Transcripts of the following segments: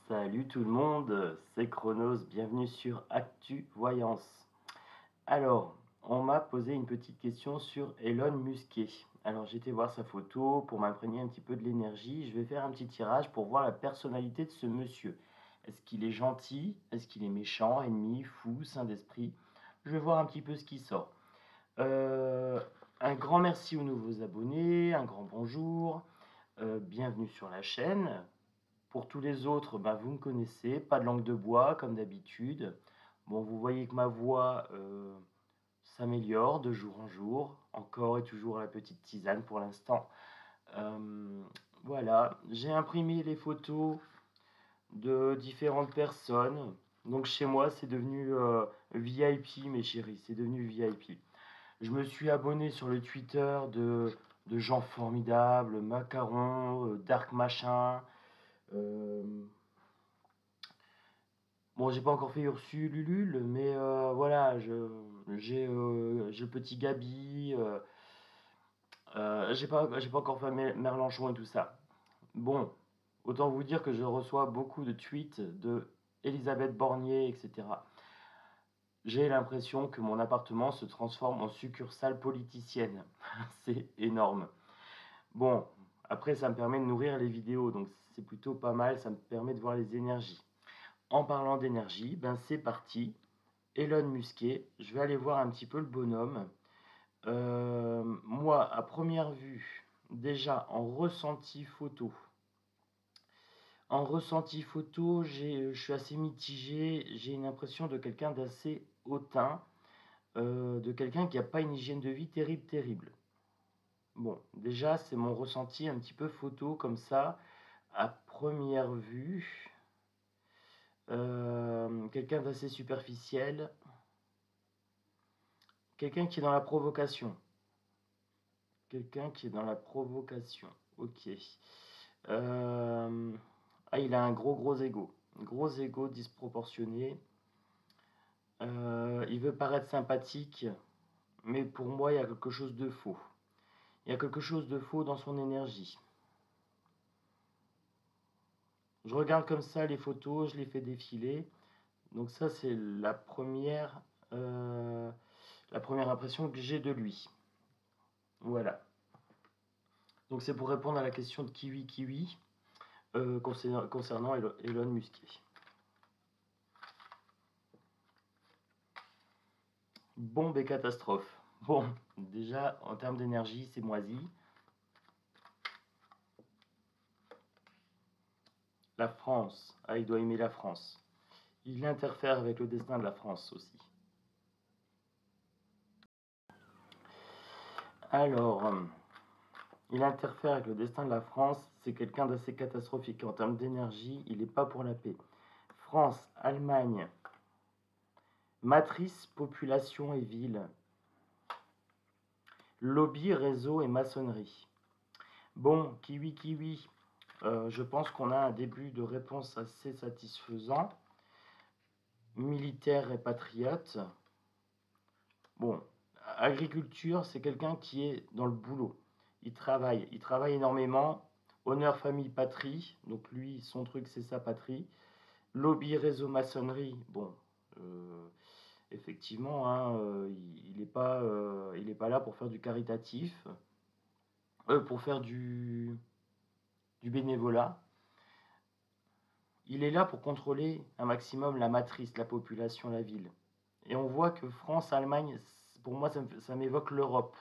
Salut tout le monde, c'est Chronos, bienvenue sur Actu Voyance. Alors, on m'a posé une petite question sur Elon Musquet. Alors j'ai été voir sa photo pour m'imprégner un petit peu de l'énergie. Je vais faire un petit tirage pour voir la personnalité de ce monsieur. Est-ce qu'il est gentil? Est-ce qu'il est méchant, ennemi, fou, saint d'esprit? Je vais voir un petit peu ce qui sort. Euh, un grand merci aux nouveaux abonnés, un grand bonjour, bienvenue sur la chaîne. Pour tous les autres, bah, vous me connaissez, pas de langue de bois comme d'habitude. Bon, vous voyez que ma voix s'améliore de jour en jour, encore et toujours la petite tisane pour l'instant. Euh, voilà, j'ai imprimé les photos de différentes personnes. Donc chez moi, c'est devenu VIP, mes chéris, c'est devenu VIP. Je me suis abonné sur le Twitter de gens formidables, Macaron, Dark Machin. euh, Bon, j'ai pas encore fait Ursu Lulul, mais voilà, j'ai le petit Gabi. J'ai pas encore fait Merlanchon et tout ça. Bon, autant vous dire que je reçois beaucoup de tweets de Elisabeth Bornier, etc. J'ai l'impression que mon appartement se transforme en succursale politicienne. C'est énorme. Bon, après, ça me permet de nourrir les vidéos, donc c'est plutôt pas mal, ça me permet de voir les énergies. En parlant d'énergie, ben c'est parti. Elon Musquet, je vais aller voir un petit peu le bonhomme. Moi, à première vue, déjà en ressenti photo, je suis assez mitigé. J'ai une impression de quelqu'un d'assez hautain, de quelqu'un qui n'a pas une hygiène de vie terrible, terrible. Bon, déjà, c'est mon ressenti un petit peu photo comme ça, à première vue. Quelqu'un d'assez superficiel, quelqu'un qui est dans la provocation. Quelqu'un qui est dans la provocation. Ok. Ah, il a un gros ego. Gros ego disproportionné. Il veut paraître sympathique, mais pour moi, il y a quelque chose de faux. Il y a quelque chose de faux dans son énergie. Je regarde comme ça les photos, je les fais défiler. Donc ça, c'est la première impression que j'ai de lui. Voilà. Donc c'est pour répondre à la question de Kiwi Kiwi concernant Elon Musquet. Bombe et catastrophe. Bon, déjà, en termes d'énergie, c'est moisi. La France. Ah, il doit aimer la France. Il interfère avec le destin de la France aussi. Alors, il interfère avec le destin de la France. C'est quelqu'un d'assez catastrophique. En termes d'énergie, il n'est pas pour la paix. France, Allemagne, matrice, population et ville. Lobby, réseau et maçonnerie. Bon, kiwi kiwi, je pense qu'on a un début de réponse assez satisfaisant. Militaire et patriote. Bon, agriculture, c'est quelqu'un qui est dans le boulot. Il travaille énormément. Honneur, famille, patrie. Donc lui, son truc, c'est sa patrie. Lobby, réseau, maçonnerie. Bon, effectivement, hein, il n'est pas là pour faire du caritatif, pour faire du bénévolat. Il est là pour contrôler un maximum la matrice, la population, la ville. Et on voit que France, Allemagne, pour moi, ça m'évoque l'Europe.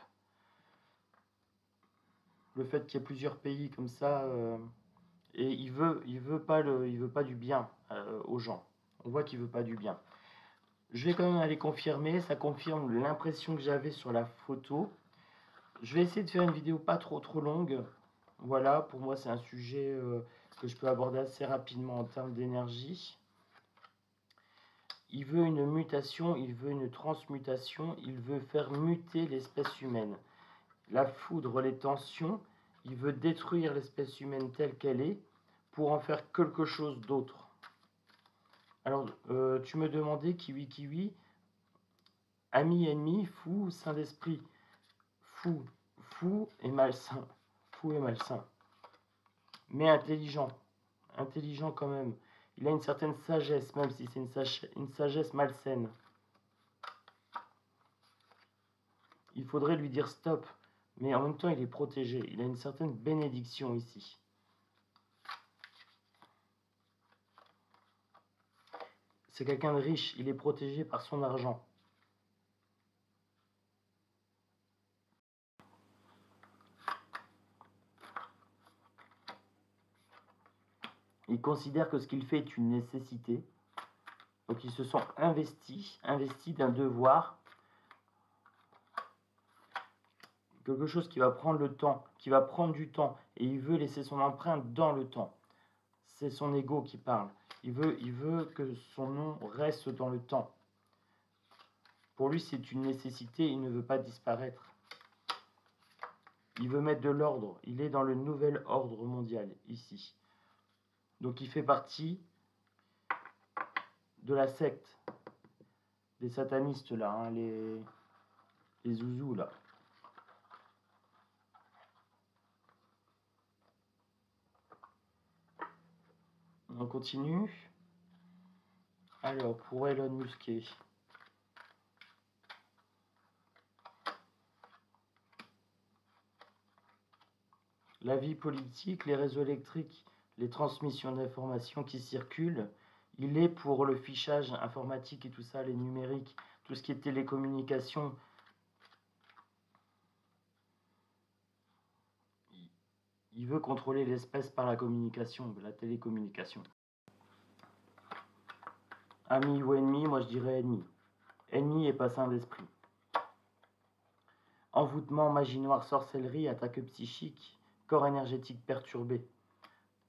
Le fait qu'il y ait plusieurs pays comme ça, et il veut pas du bien aux gens. On voit qu'il veut pas du bien. Je vais quand même aller confirmer. Ça confirme l'impression que j'avais sur la photo. Je vais essayer de faire une vidéo pas trop longue. Voilà, pour moi, c'est un sujet que je peux aborder assez rapidement en termes d'énergie. Il veut une mutation, il veut une transmutation, il veut faire muter l'espèce humaine. La foudre, les tensions, il veut détruire l'espèce humaine telle qu'elle est pour en faire quelque chose d'autre. Alors, tu me demandais, Kiwi Kiwi, ami, ennemi, fou, saint d'esprit. Fou, fou et malsain. Fou et malsain. Mais intelligent. Intelligent quand même. Il a une certaine sagesse, même si c'est une sagesse malsaine. Il faudrait lui dire stop, mais en même temps il est protégé. Il a une certaine bénédiction ici. C'est quelqu'un de riche, il est protégé par son argent. Il considère que ce qu'il fait est une nécessité. Donc ils se sont investis d'un devoir. Quelque chose qui va prendre le temps, qui va prendre du temps. Et il veut laisser son empreinte dans le temps. C'est son ego qui parle. Il veut que son nom reste dans le temps. Pour lui, c'est une nécessité, il ne veut pas disparaître. Il veut mettre de l'ordre. Il est dans le nouvel ordre mondial, ici. Donc il fait partie de la secte des satanistes, là, hein, les zouzous, là. On continue. Alors, pour Elon Musk. La vie politique, les réseaux électriques, les transmissions d'informations qui circulent, il est pour le fichage informatique et tout ça, les numériques, tout ce qui est télécommunication. Il veut contrôler l'espèce par la communication, la télécommunication. Ami ou ennemi, moi je dirais ennemi. Ennemi et pas saint d'esprit. Envoûtement, magie noire, sorcellerie, attaque psychique, corps énergétique perturbé.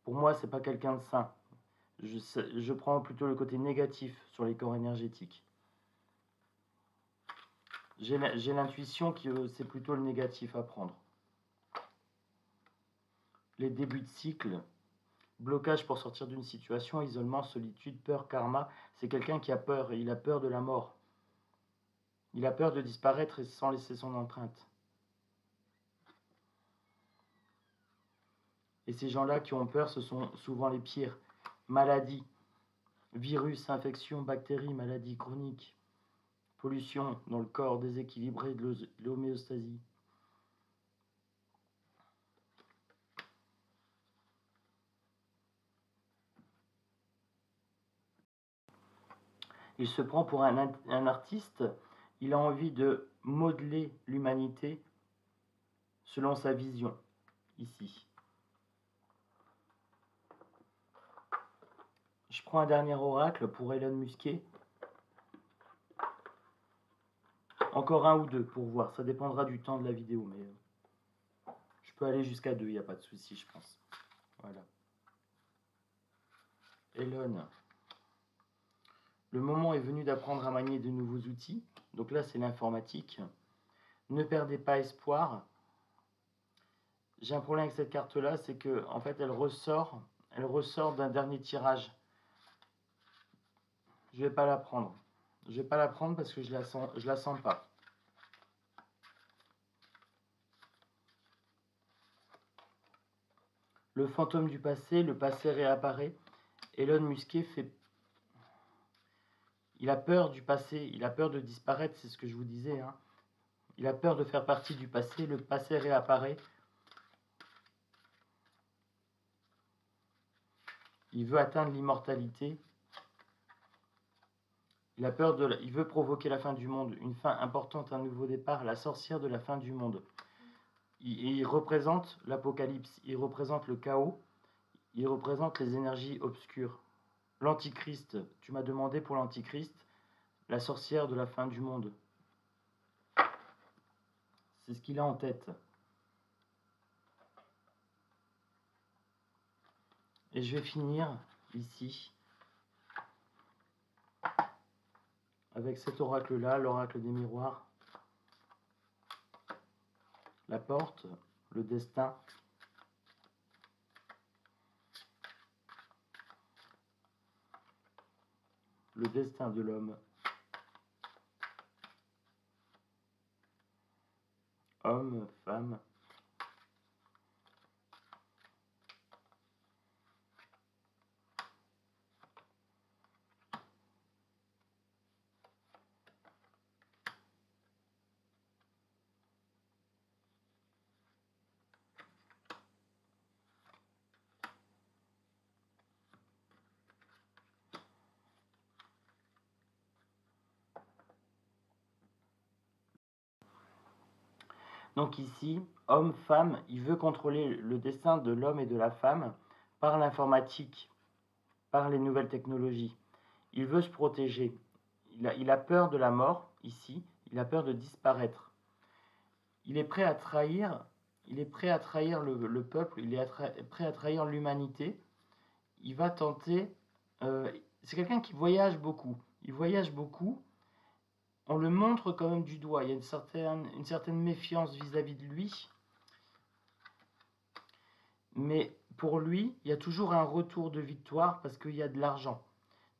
Pour moi, c'est pas quelqu'un de sain. Je prends plutôt le côté négatif sur les corps énergétiques. J'ai l'intuition que c'est plutôt le négatif à prendre. Les débuts de cycle, blocage pour sortir d'une situation, isolement, solitude, peur, karma. C'est quelqu'un qui a peur, il a peur de la mort. Il a peur de disparaître sans laisser son empreinte. Et ces gens-là qui ont peur, ce sont souvent les pires. Maladies, virus, infections, bactéries, maladies chroniques, pollution dans le corps, déséquilibré de l'homéostasie. Il se prend pour un artiste, il a envie de modeler l'humanité selon sa vision, ici. Je prends un dernier oracle pour Elon Musk. Encore un ou deux pour voir, ça dépendra du temps de la vidéo, mais je peux aller jusqu'à deux, il n'y a pas de souci, je pense. Voilà. Elon. Le moment est venu d'apprendre à manier de nouveaux outils. Donc là, c'est l'informatique. Ne perdez pas espoir. J'ai un problème avec cette carte-là, c'est que en fait, elle ressort d'un dernier tirage. Je vais pas la prendre. Je vais pas la prendre parce que je la sens pas. Le fantôme du passé, le passé réapparaît. Elon Musk fait... Il a peur du passé, il a peur de disparaître, c'est ce que je vous disais. Hein. Il a peur de faire partie du passé, le passé réapparaît. Il veut atteindre l'immortalité. Il a peur il veut provoquer la fin du monde, une fin importante, un nouveau départ, la sorcière de la fin du monde. Il représente l'apocalypse, il représente le chaos, il représente les énergies obscures. L'antichrist, tu m'as demandé pour l'antichrist, la sorcière de la fin du monde. C'est ce qu'il a en tête. Et je vais finir ici avec cet oracle-là, l'oracle des miroirs. La porte, le destin. Le destin de l'homme. Homme, femme. Donc ici, homme-femme, il veut contrôler le destin de l'homme et de la femme par l'informatique, par les nouvelles technologies. Il veut se protéger. Il a peur de la mort, ici, il a peur de disparaître. Il est prêt à trahir, il est prêt à trahir le peuple, il est prêt à trahir l'humanité. Il va tenter. C'est quelqu'un qui voyage beaucoup. Il voyage beaucoup. On le montre quand même du doigt. Il y a une certaine méfiance vis-à-vis de lui. Mais pour lui, il y a toujours un retour de victoire parce qu'il y a de l'argent.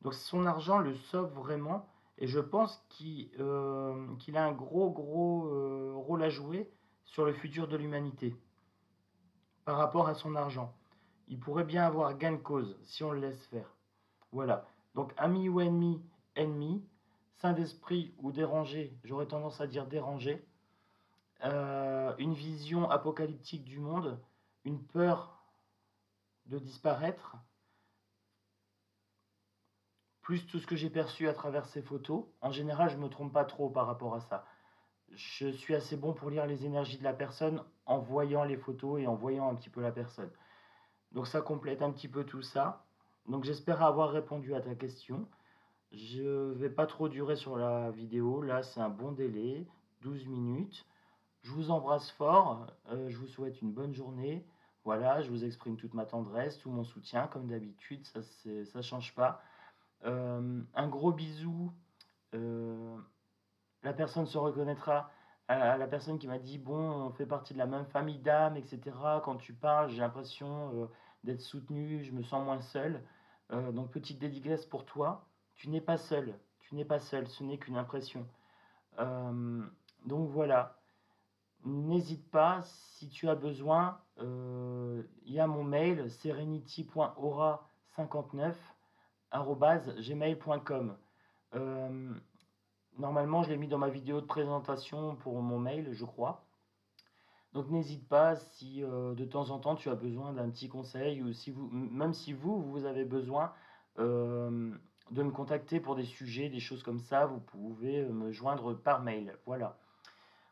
Donc son argent le sauve vraiment. Et je pense qu'il a un gros rôle à jouer sur le futur de l'humanité par rapport à son argent. Il pourrait bien avoir gain de cause si on le laisse faire. Voilà. Donc ami ou ennemi, ennemi. Saint d'esprit ou dérangé, j'aurais tendance à dire dérangé. Une vision apocalyptique du monde, une peur de disparaître, plus tout ce que j'ai perçu à travers ces photos. En général, je ne me trompe pas trop par rapport à ça. Je suis assez bon pour lire les énergies de la personne en voyant les photos et en voyant un petit peu la personne. Donc ça complète un petit peu tout ça. Donc j'espère avoir répondu à ta question. Je ne vais pas trop durer sur la vidéo. Là, c'est un bon délai, 12 minutes. Je vous embrasse fort. Je vous souhaite une bonne journée. Voilà, je vous exprime toute ma tendresse, tout mon soutien, comme d'habitude. Ça ne change pas. Un gros bisou. La personne se reconnaîtra à la personne qui m'a dit bon, on fait partie de la même famille d'âmes, etc. Quand tu parles, j'ai l'impression d'être soutenu, je me sens moins seul. Donc petite dédicace pour toi. Tu n'es pas seul. Tu n'es pas seul. Ce n'est qu'une impression. Euh, donc voilà. N'hésite pas si tu as besoin. Il y a mon mail serenity.aura59@gmail.com. Normalement, je l'ai mis dans ma vidéo de présentation pour mon mail, je crois. Donc n'hésite pas si de temps en temps tu as besoin d'un petit conseil ou si même si vous avez besoin de me contacter pour des sujets, des choses comme ça, vous pouvez me joindre par mail. Voilà.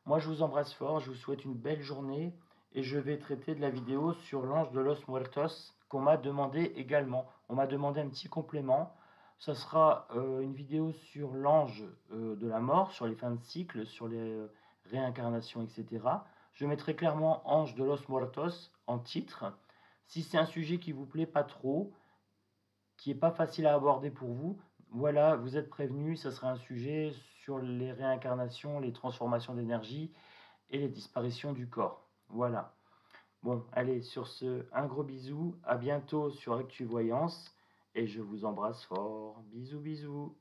Moi, je vous embrasse fort, je vous souhaite une belle journée et je vais traiter de la vidéo sur l'ange de los muertos qu'on m'a demandé également. On m'a demandé un petit complément. Ça sera une vidéo sur l'ange de la mort, sur les fins de cycle, sur les réincarnations, etc. Je mettrai clairement ange de los muertos en titre. Si c'est un sujet qui vous plaît pas trop, qui n'est pas facile à aborder pour vous, voilà, vous êtes prévenus, ça sera un sujet sur les réincarnations, les transformations d'énergie et les disparitions du corps. Voilà. Bon, allez, sur ce, un gros bisou, à bientôt sur Actu Voyance, et je vous embrasse fort. Bisous, bisous.